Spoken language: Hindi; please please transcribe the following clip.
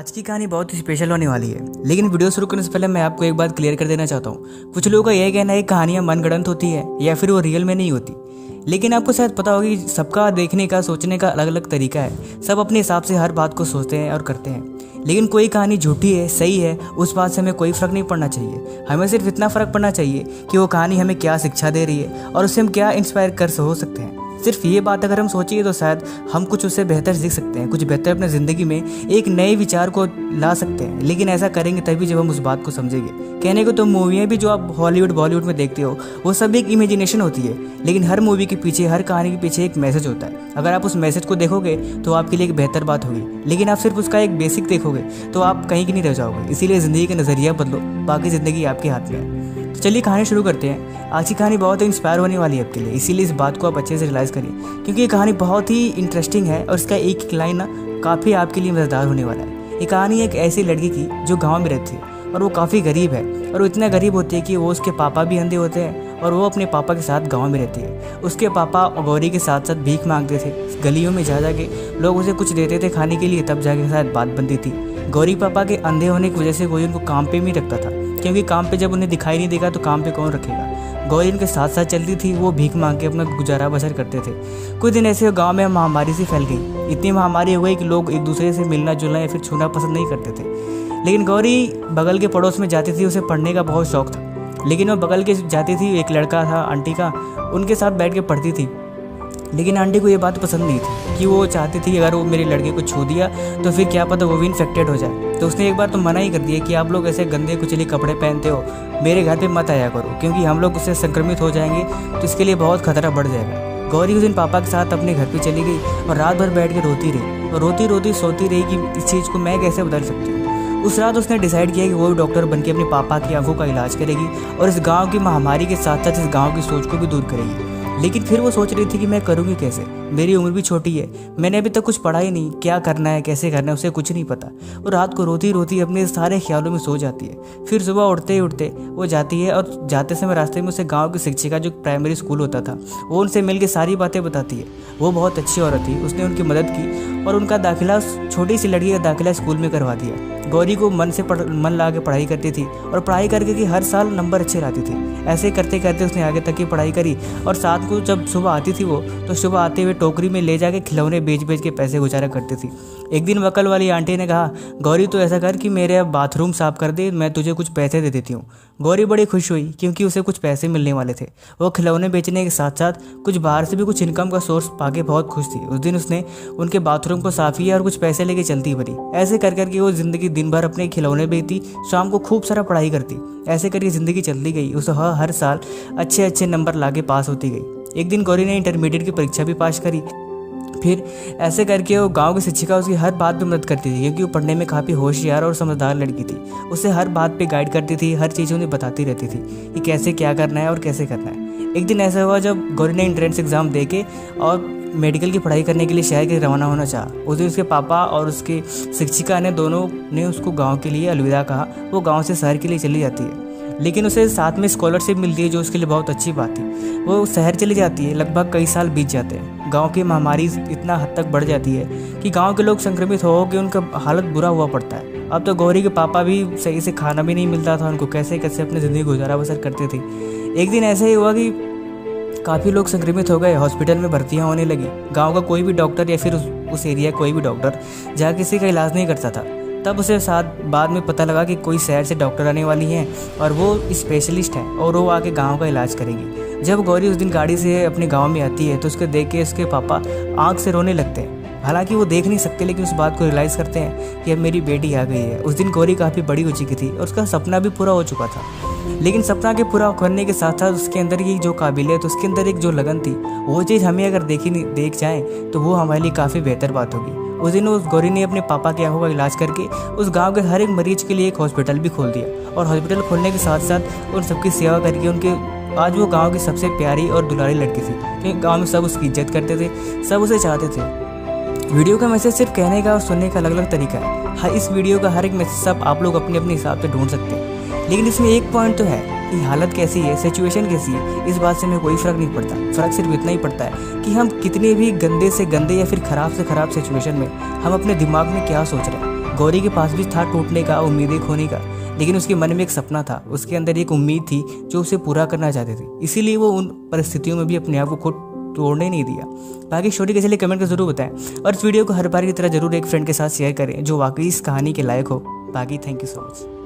आज की कहानी बहुत ही स्पेशल होने वाली है, लेकिन वीडियो शुरू करने से पहले मैं आपको एक बात क्लियर कर देना चाहता हूँ। कुछ लोगों का यह कहना है कि कहानियाँ मनगढ़ंत होती है या फिर वो रियल में नहीं होती, लेकिन आपको शायद पता होगा कि सबका देखने का सोचने का अलग अलग तरीका है। सब अपने हिसाब से हर बात को सोचते हैं और करते हैं, लेकिन कोई कहानी झूठी है सही है उस बात से हमें कोई फ़र्क नहीं पड़ना चाहिए। हमें सिर्फ इतना फ़र्क पड़ना चाहिए कि वो कहानी हमें क्या शिक्षा दे रही है और उससे हम क्या इंस्पायर कर हो सकते हैं। सिर्फ ये बात अगर हम सोचिए तो शायद हम कुछ उससे बेहतर सीख सकते हैं, कुछ बेहतर अपने ज़िंदगी में एक नए विचार को ला सकते हैं। लेकिन ऐसा करेंगे तभी जब हम उस बात को समझेंगे। कहने को तो मूवियाँ भी जो आप हॉलीवुड बॉलीवुड में देखते हो वो सब एक इमेजिनेशन होती है, लेकिन हर मूवी के पीछे, हर कहानी के पीछे एक मैसेज होता है। अगर आप उस मैसेज को देखोगे तो आपके लिए एक बेहतर बात होगी, लेकिन आप सिर्फ उसका एक बेसिक देखोगे तो आप कहीं की नहीं रह जाओगे। इसीलिए ज़िंदगी का नज़रिया बदलो, बाकी ज़िंदगी आपके हाथ में है। तो चलिए कहानी शुरू करते हैं। आज की कहानी बहुत इंस्पायर होने वाली है आपके लिए, इसीलिए इस बात को आप अच्छे से रियलाइज़ करिए, क्योंकि ये कहानी बहुत ही इंटरेस्टिंग है और इसका एक एक लाइन ना काफ़ी आपके लिए मज़ेदार होने वाला है। ये कहानी एक ऐसी लड़की की जो गांव में रहती है और वो काफ़ी गरीब है, और वो इतना गरीब होती है कि वो उसके पापा भी अंधे होते हैं और वो अपने पापा के साथ गाँव में रहती है। उसके पापा गौरी के साथ साथ भीख मांगते थे, गलियों में जा के लोग उसे कुछ देते थे खाने के लिए, तब जाके शायद बात बनती थी। गौरी पापा के अंधे होने की वजह से कोई उनको काम पे भी रखता था, क्योंकि काम पे जब उन्हें दिखाई नहीं देगा तो काम पे कौन रखेगा। गौरी उनके साथ साथ चलती थी, वो भीख मांग के अपना गुजारा बसर करते थे। कुछ दिन ऐसे गांव में महामारी सी फैल गई, इतनी महामारी हो गई कि लोग एक दूसरे से मिलना जुलना या फिर छूना पसंद नहीं करते थे। लेकिन गौरी बगल के पड़ोस में जाती थी, उसे पढ़ने का बहुत शौक था, लेकिन वो बगल के जाती थी, एक लड़का था आंटी का, उनके साथ बैठ के पढ़ती थी। लेकिन आंटी को ये बात पसंद नहीं थी कि वो चाहती थी अगर वो मेरे लड़के को छू दिया तो फिर क्या पता वो भी इन्फेक्टेड हो जाए। तो उसने एक बार तो मना ही कर दिया कि आप लोग ऐसे गंदे कुचले कपड़े पहनते हो, मेरे घर पे मत आया करो, क्योंकि हम लोग उससे संक्रमित हो जाएंगे तो इसके लिए बहुत खतरा बढ़ जाएगा। गौरी उस दिन पापा के साथ अपने घर पर चली गई और रात भर बैठ के रोती रही और रोती रोती सोती रही कि इस चीज़ को मैं कैसे बदल सकती हूँ। उस रात उसने डिसाइड किया कि वो डॉक्टर बन के अपने पापा की आंखों का इलाज करेगी और इस गाँव की महामारी के साथ साथ इस गाँव की सोच को भी दूर करेगी। लेकिन फिर वो सोच रही थी कि मैं करूँगी कैसे, मेरी उम्र भी छोटी है, मैंने अभी तक कुछ पढ़ा ही नहीं, क्या करना है कैसे करना है उसे कुछ नहीं पता। वो रात को रोती रोती अपने सारे ख्यालों में सो जाती है। फिर सुबह उठते उठते वो जाती है और जाते समय रास्ते में उसे गांव की शिक्षिका जो प्राइमरी स्कूल होता था वो उनसे मिल के सारी बातें बताती है। वो बहुत अच्छी औरत थी, उसने उनकी मदद की और उनका दाखिला, छोटी सी लड़की का दाखिला स्कूल में करवा दिया। गौरी को मन लगा के पढ़ाई करती थी और पढ़ाई करके कि हर साल नंबर अच्छे लाती थी। ऐसे करते करते उसने आगे तक की पढ़ाई करी और साथ को जब सुबह आती थी वो तो सुबह आते हुए टोकरी में ले जाके खिलौने बेच बेच के पैसे गुजारा करती थी। एक दिन वकल वाली आंटी ने कहा, गौरी तो ऐसा कर कि मेरे बाथरूम साफ कर दे, मैं तुझे कुछ पैसे दे देती हूँ। गौरी बड़ी खुश हुई क्योंकि उसे कुछ पैसे मिलने वाले थे। वो खिलौने बेचने के साथ साथ कुछ बाहर से भी कुछ इनकम का सोर्स पाके बहुत खुश थी। उस दिन उसने उनके बाथरूम को साफ किया और कुछ पैसे लेके चलती बनी। ऐसे कर करके वो जिंदगी दिन भर अपने खिलौने बेचती, शाम को खूब सारा पढ़ाई करती। ऐसे करके ज़िंदगी चलती गई। उसे हर साल अच्छे अच्छे नंबर लाके पास होती गई। एक दिन गौरी ने इंटरमीडिएट की परीक्षा भी पास करी। फिर ऐसे करके वो गांव की शिक्षिका उसकी हर बात पे मदद करती थी, क्योंकि वो पढ़ने में काफ़ी होशियार और समझदार लड़की थी। उसे हर बात पे गाइड करती थी, हर चीज़ उन्हें बताती रहती थी कि कैसे क्या करना है और कैसे करना है। एक दिन ऐसा हुआ जब गौरी ने एंट्रेंस एग्ज़ाम दे के और मेडिकल की पढ़ाई करने के लिए शहर के रवाना होना चाहा। उस दिन उसके पापा और उसके शिक्षिका ने दोनों ने उसको गांव के लिए अलविदा कहा। वो गांव से शहर के लिए चली जाती है, लेकिन उसे साथ में स्कॉलरशिप मिलती है जो उसके लिए बहुत अच्छी बात थी। वो शहर चली जाती है, लगभग कई साल बीत जाते हैं। गांव की महामारी इतना हद तक बढ़ जाती है कि गांव के लोग संक्रमित हो के उनका हालत बुरा हुआ पड़ता है। अब तो गौरी के पापा भी सही से खाना भी नहीं मिलता था उनको, कैसे कैसे अपनी ज़िंदगी गुजारा बसर करते थे। एक दिन ऐसा ही हुआ कि काफ़ी लोग संक्रमित हो गए, हॉस्पिटल में भर्तियाँ होने लगी। गांव का कोई भी डॉक्टर या फिर उस एरिया कोई भी डॉक्टर जहाँ किसी का इलाज नहीं करता था। तब उसे बाद में पता लगा कि कोई शहर से डॉक्टर आने वाली हैं और वो स्पेशलिस्ट हैं और वो आके गांव का इलाज करेंगी। जब गौरी उस दिन गाड़ी से अपने गांव में आती है तो उसको देख के उसके पापा आँख से रोने लगते हैं। हालांकि वो देख नहीं सकते, लेकिन उस बात को रियलाइज़ करते हैं कि अब मेरी बेटी आ गई है। उस दिन गौरी काफ़ी बड़ी हो चुकी थी और उसका सपना भी पूरा हो चुका था। लेकिन सपना के पूरा करने के साथ साथ उसके अंदर की जो काबिलियत, उसके अंदर एक जो लगन थी, वो चीज़ हमें अगर देख जाए तो वो हमारे लिए काफ़ी बेहतर बात होगी। उस दिन उस गौरी ने अपने पापा की आंखों का इलाज करके उस गांव के हर एक मरीज के लिए एक हॉस्पिटल भी खोल दिया और हॉस्पिटल खोलने के साथ साथ उन सबकी सेवा करके उनके आज वो गांव की सबसे प्यारी और दुलारी लड़की थी, क्योंकि गांव में सब उसकी इज्जत करते थे, सब उसे चाहते थे। वीडियो का मैसेज सिर्फ कहने का और सुनने का अलग अलग तरीका है। इस वीडियो का हर एक मैसेज सब आप लोग अपने अपने हिसाब से ढूंढ सकते हैं, लेकिन इसमें एक पॉइंट तो है कि हालत कैसी है, सिचुएशन कैसी है, इस बात से हमें कोई फ़र्क नहीं पड़ता। फ़र्क सिर्फ इतना ही पड़ता है कि हम कितने भी गंदे से गंदे या फिर ख़राब से ख़राब सिचुएशन में हम अपने दिमाग में क्या सोच रहे हैं। गौरी के पास भी था टूटने का, उम्मीदें खोने का, लेकिन उसके मन में एक सपना था, उसके अंदर एक उम्मीद थी जो उसे पूरा करना चाहती थी। इसीलिए वो उन परिस्थितियों में भी अपने आप को खुद तोड़ने नहीं दिया। बाकी स्टोरी कैसे लगी कमेंट कर जरूर बताएं, और इस वीडियो को हर बार की तरह जरूर एक फ्रेंड के साथ शेयर करें जो वाकई इस कहानी के लायक हो। बाकी थैंक यू सो मच।